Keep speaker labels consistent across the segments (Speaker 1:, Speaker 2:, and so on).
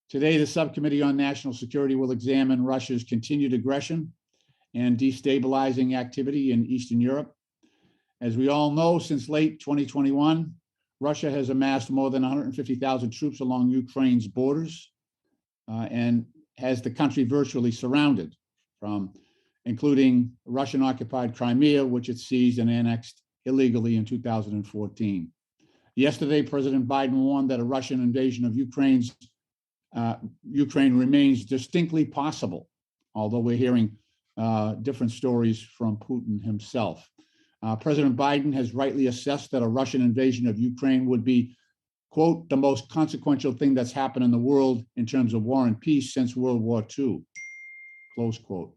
Speaker 1: Today, the Subcommittee on National Security will examine Russia's continued aggression and destabilizing activity in Eastern Europe. As we all know, since late 2021, Russia has amassed more than 150,000 troops along Ukraine's borders and has the country virtually surrounded, including Russian-occupied Crimea, which it seized and annexed illegally in 2014. Yesterday, President Biden warned that a Russian invasion of Ukraine remains distinctly possible, although we're hearing different stories from Putin himself. President Biden has rightly assessed that a Russian invasion of Ukraine would be, quote, the most consequential thing that's happened in the world in terms of war and peace since World War II, close quote.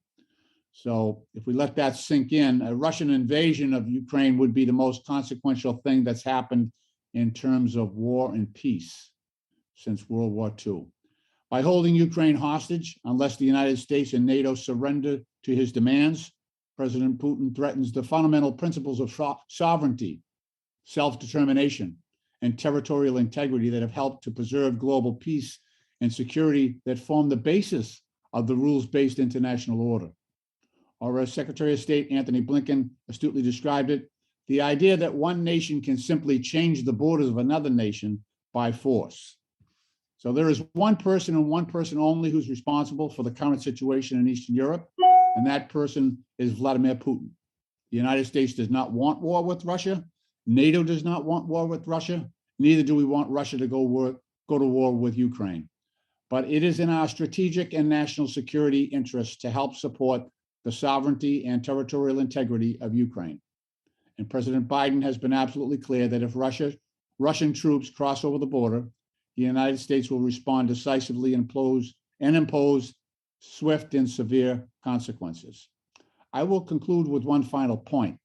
Speaker 1: So if we let that sink in, a Russian invasion of Ukraine would be the most consequential thing that's happened in terms of war and peace since World War II. By holding Ukraine hostage, unless the United States and NATO surrender to his demands, President Putin threatens the fundamental principles of sovereignty, self-determination, and territorial integrity that have helped to preserve global peace and security that form the basis of the rules-based international order. Or as Secretary of State Antony Blinken astutely described it, the idea that one nation can simply change the borders of another nation by force. So there is one person and one person only who's responsible for the current situation in Eastern Europe, and that person is Vladimir Putin. The United States does not want war with Russia. NATO does not want war with Russia. Neither do we want Russia to go to war with Ukraine. But it is in our strategic and national security interests to help support the sovereignty and territorial integrity of Ukraine. And President Biden has been absolutely clear that if Russian troops cross over the border, the United States will respond decisively and impose swift and severe consequences. I will conclude with one final point.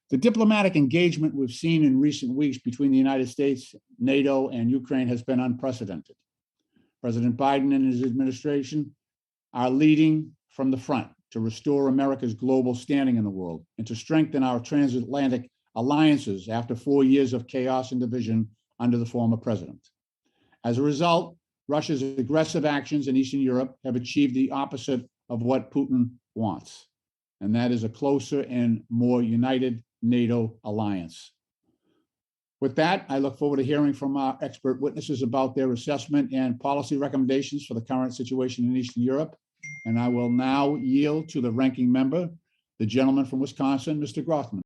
Speaker 1: The diplomatic engagement we've seen in recent weeks between the United States, NATO, and Ukraine has been unprecedented. President Biden and his administration are leading from the front to restore America's global standing in the world and to strengthen our transatlantic alliances after 4 years of chaos and division under the former president. As a result, Russia's aggressive actions in Eastern Europe have achieved the opposite of what Putin wants, and that is a closer and more united NATO alliance. With that, I look forward to hearing from our expert witnesses about their assessment and policy recommendations for the current situation in Eastern Europe. And I will now yield to the ranking member, the gentleman from Wisconsin, Mr. Grothman.